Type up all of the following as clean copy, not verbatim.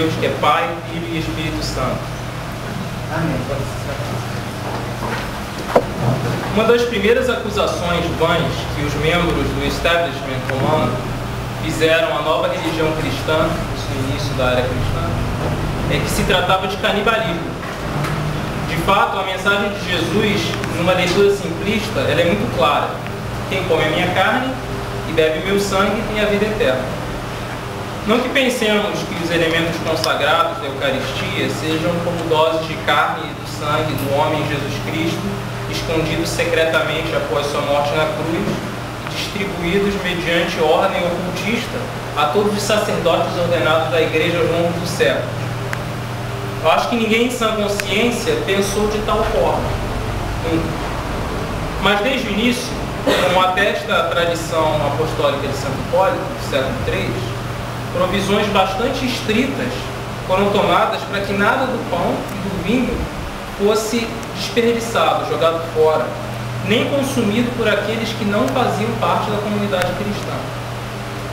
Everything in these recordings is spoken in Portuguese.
Deus que é Pai, Filho e Espírito Santo. Amém. Uma das primeiras acusações vãs que os membros do establishment romano fizeram à nova religião cristã, no início da era cristã, é que se tratava de canibalismo. De fato, a mensagem de Jesus, numa leitura simplista, ela é muito clara. Quem come a minha carne e bebe meu sangue tem a vida eterna. Não que pensemos que os elementos consagrados da Eucaristia sejam como doses de carne e do sangue do homem Jesus Cristo, escondidos secretamente após sua morte na cruz e distribuídos mediante ordem ocultista a todos os sacerdotes ordenados da Igreja ao longo dos séculos. Eu acho que ninguém em sã consciência pensou de tal forma. Mas desde o início, como atesta a tradição apostólica de Santo Hipólito, do século III, provisões bastante estritas foram tomadas para que nada do pão e do vinho fosse desperdiçado, jogado fora, nem consumido por aqueles que não faziam parte da comunidade cristã.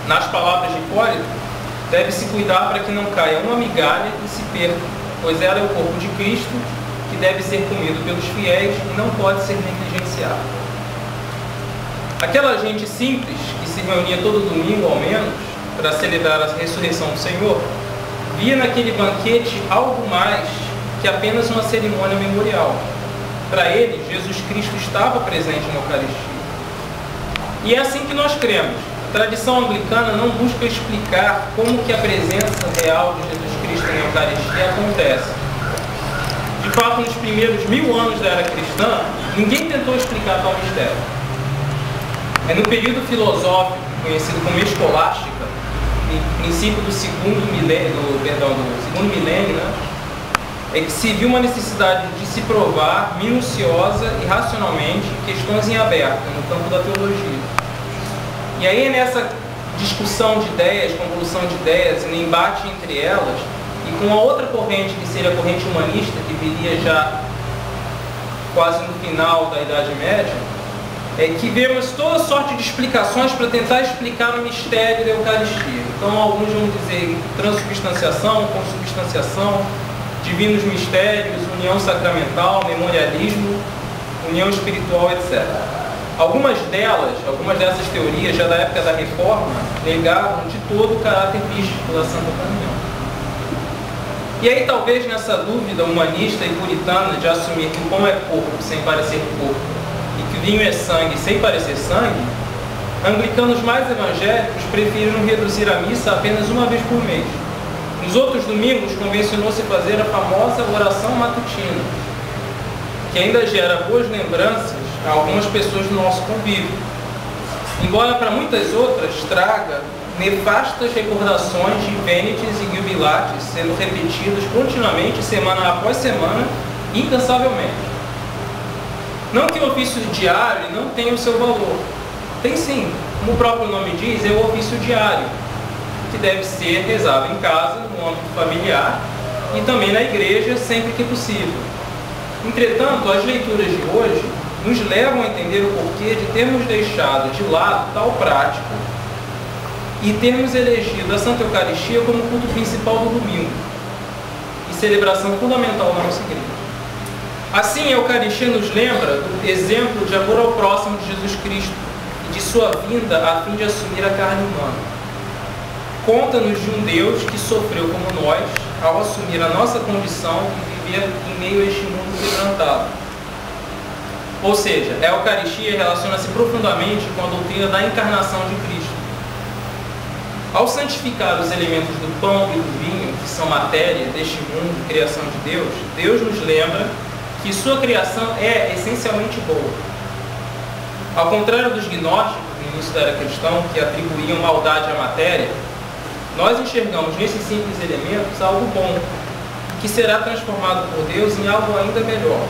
Nas palavras de Hipólito, deve-se cuidar para que não caia uma migalha e se perca, pois ela é o corpo de Cristo, que deve ser comido pelos fiéis e não pode ser negligenciado. Aquela gente simples, que se reunia todo domingo ao menos, para celebrar a ressurreição do Senhor, via naquele banquete algo mais que apenas uma cerimônia memorial. Para ele, Jesus Cristo estava presente na Eucaristia. E é assim que nós cremos. A tradição anglicana não busca explicar como que a presença real de Jesus Cristo na Eucaristia acontece. De fato, nos primeiros 1000 anos da era cristã, ninguém tentou explicar tal mistério. É no período filosófico, conhecido como escolástica, no princípio do segundo milênio, né, é que se viu uma necessidade de se provar minuciosa e racionalmente questões em aberto no campo da teologia. E aí é nessa discussão de ideias, convolução de ideias, e no embate entre elas, e com a outra corrente, que seria a corrente humanista, que viria já quase no final da Idade Média, é que vemos toda sorte de explicações para tentar explicar o mistério da Eucaristia. Então, alguns vão dizer transubstanciação, consubstanciação, divinos mistérios, união sacramental, memorialismo, união espiritual, etc. Algumas dessas teorias, já da época da Reforma, negavam de todo o caráter místico da Santa Comunhão. E aí, talvez nessa dúvida humanista e puritana de assumir que o pão é corpo sem parecer corpo, e que o vinho é sangue sem parecer sangue, anglicanos mais evangélicos preferiram reduzir a missa apenas uma vez por mês. Nos outros domingos, convencionou-se fazer a famosa oração matutina, que ainda gera boas lembranças a algumas pessoas do nosso convívio, embora para muitas outras traga nefastas recordações de venites e jubilates sendo repetidos continuamente, semana após semana, incansavelmente. Não que o ofício diário não tenha o seu valor. Tem sim, como o próprio nome diz, é o ofício diário, que deve ser rezado em casa, no âmbito familiar, e também na igreja, sempre que possível. Entretanto, as leituras de hoje nos levam a entender o porquê de termos deixado de lado tal prática e termos elegido a Santa Eucaristia como culto principal do domingo e celebração fundamental da nossa igreja. Assim, a Eucaristia nos lembra do exemplo de amor ao próximo de Jesus Cristo e de sua vinda a fim de assumir a carne humana. Conta-nos de um Deus que sofreu como nós ao assumir a nossa condição e viver em meio a este mundo quebrantado. Ou seja, a Eucaristia relaciona-se profundamente com a doutrina da encarnação de Cristo. Ao santificar os elementos do pão e do vinho, que são matéria deste mundo, criação de Deus, Deus nos lembra que sua criação é essencialmente boa. Ao contrário dos gnósticos, no início da era cristã, que atribuíam maldade à matéria, nós enxergamos nesses simples elementos algo bom, que será transformado por Deus em algo ainda melhor.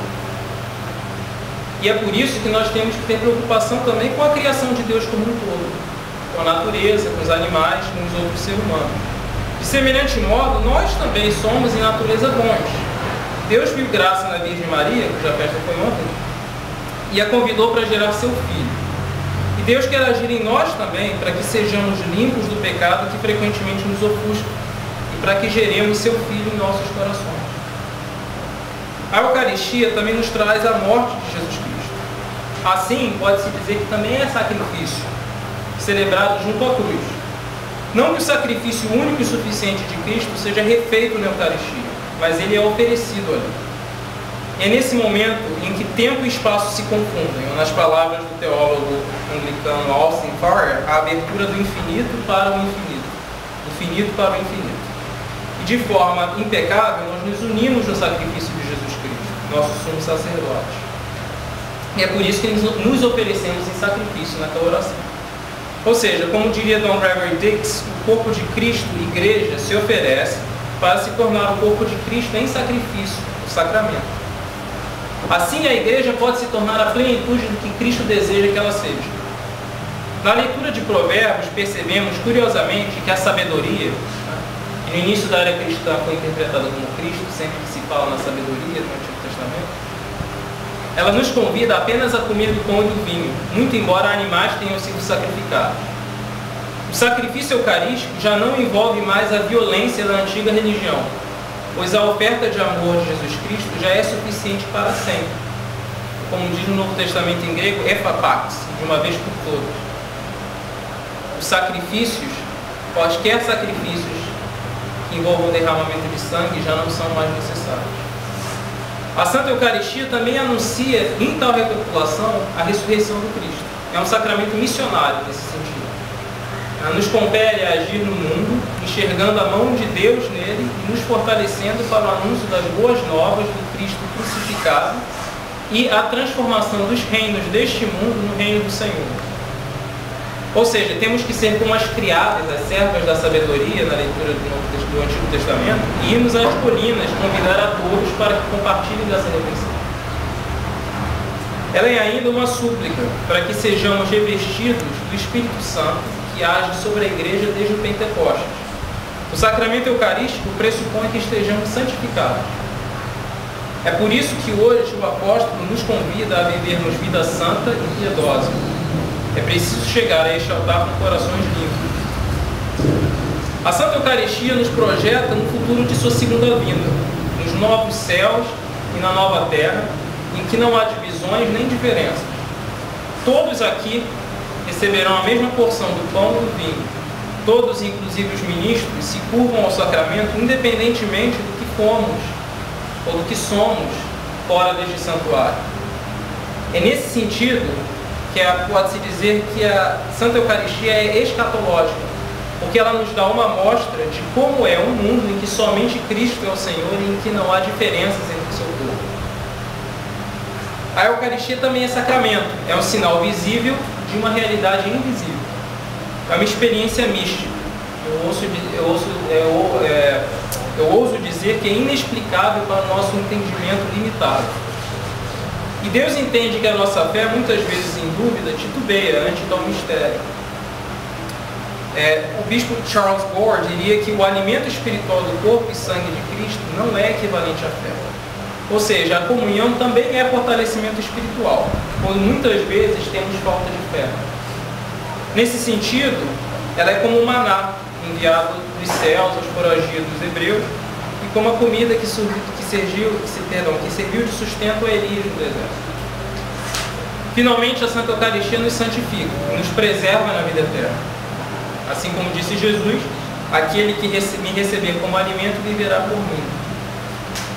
E é por isso que nós temos que ter preocupação também com a criação de Deus como um todo, com a natureza, com os animais, com os outros seres humanos. De semelhante modo, nós também somos em natureza bons. Deus viu graça na Virgem Maria, cuja festa foi ontem, e a convidou para gerar seu filho. E Deus quer agir em nós também, para que sejamos limpos do pecado que frequentemente nos ofusca, e para que geremos seu Filho em nossos corações. A Eucaristia também nos traz a morte de Jesus Cristo. Assim, pode-se dizer que também é sacrifício, celebrado junto à cruz. Não que o sacrifício único e suficiente de Cristo seja refeito na Eucaristia, mas ele é oferecido ali. É nesse momento em que tempo e espaço se confundem, ou nas palavras do teólogo anglicano Austin Farrer, a abertura do infinito para o infinito, do finito para o infinito. E de forma impecável, nós nos unimos no sacrifício de Jesus Cristo, nosso sumo sacerdote. E é por isso que nos oferecemos em sacrifício naquela oração. Ou seja, como diria Don Gregory Dix, o corpo de Cristo, igreja, se oferece para se tornar o corpo de Cristo em sacrifício, o sacramento. Assim, a igreja pode se tornar a plenitude do que Cristo deseja que ela seja. Na leitura de Provérbios, percebemos, curiosamente, que a sabedoria, que no início da era cristã foi interpretada como Cristo, sempre que se fala na sabedoria no Antigo Testamento, ela nos convida apenas a comer do pão e do vinho, muito embora animais tenham sido sacrificados. O sacrifício eucarístico já não envolve mais a violência da antiga religião, pois a oferta de amor de Jesus Cristo já é suficiente para sempre. Como diz no Novo Testamento em grego, ephapax, de uma vez por todas. Os sacrifícios, quaisquer sacrifícios que envolvam o derramamento de sangue, já não são mais necessários. A Santa Eucaristia também anuncia, em tal recapitulação, a ressurreição do Cristo. É um sacramento missionário nesse sentido. Ela nos compele a agir no mundo, enxergando a mão de Deus nele e nos fortalecendo para o anúncio das boas novas do Cristo crucificado e a transformação dos reinos deste mundo no reino do Senhor. Ou seja, temos que ser como as criadas, as servas da sabedoria, na leitura do Antigo Testamento, e irmos às colinas convidar a todos para que compartilhem dessa refeição. Ela é ainda uma súplica para que sejamos revestidos do Espírito Santo que age sobre a igreja desde o Pentecostes. O sacramento eucarístico pressupõe que estejamos santificados. É por isso que hoje o apóstolo nos convida a vivermos vida santa e piedosa. É preciso chegar a este altar com corações limpos. A Santa Eucaristia nos projeta no futuro de sua segunda vinda, nos novos céus e na nova terra, em que não há divisões nem diferenças. Todos aqui receberão a mesma porção do pão e do vinho. Todos, inclusive os ministros, se curvam ao sacramento independentemente do que fomos ou do que somos fora deste santuário. É nesse sentido que pode-se dizer que a Santa Eucaristia é escatológica, porque ela nos dá uma amostra de como é um mundo em que somente Cristo é o Senhor e em que não há diferenças entre o seu povo. A Eucaristia também é sacramento, é um sinal visível de uma realidade invisível. É uma experiência mística. Eu ouso dizer que é inexplicável para o nosso entendimento limitado. E Deus entende que a nossa fé, muitas vezes em dúvida, titubeia ante tal mistério. O bispo Charles Gore diria que o alimento espiritual do corpo e sangue de Cristo não é equivalente à fé. Ou seja, a comunhão também é fortalecimento espiritual, quando muitas vezes temos falta de fé. Nesse sentido, ela é como um maná enviado dos céus aos foragidos hebreus e como a comida que serviu de sustento a Elias no deserto. Finalmente, a Santa Eucaristia nos santifica, nos preserva na vida eterna. Assim como disse Jesus, aquele que me receber como alimento viverá por mim.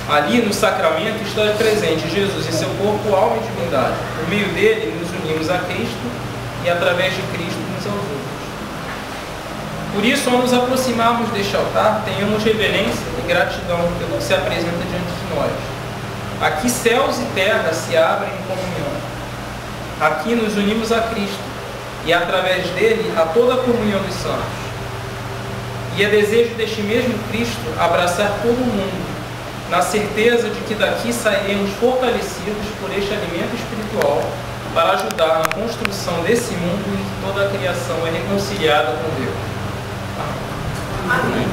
Ali no sacramento está presente Jesus em seu corpo, alma e divindade. Por meio dele nos unimos a Cristo e através de Cristo uns aos outros. Por isso, ao nos aproximarmos deste altar, tenhamos reverência e gratidão pelo que se apresenta diante de nós. Aqui céus e terra se abrem em comunhão. Aqui nos unimos a Cristo e através dele a toda a comunhão dos santos. E é desejo deste mesmo Cristo abraçar todo o mundo, na certeza de que daqui sairemos fortalecidos por este alimento espiritual para ajudar na construção desse mundo em que toda a criação é reconciliada com Deus. Amém.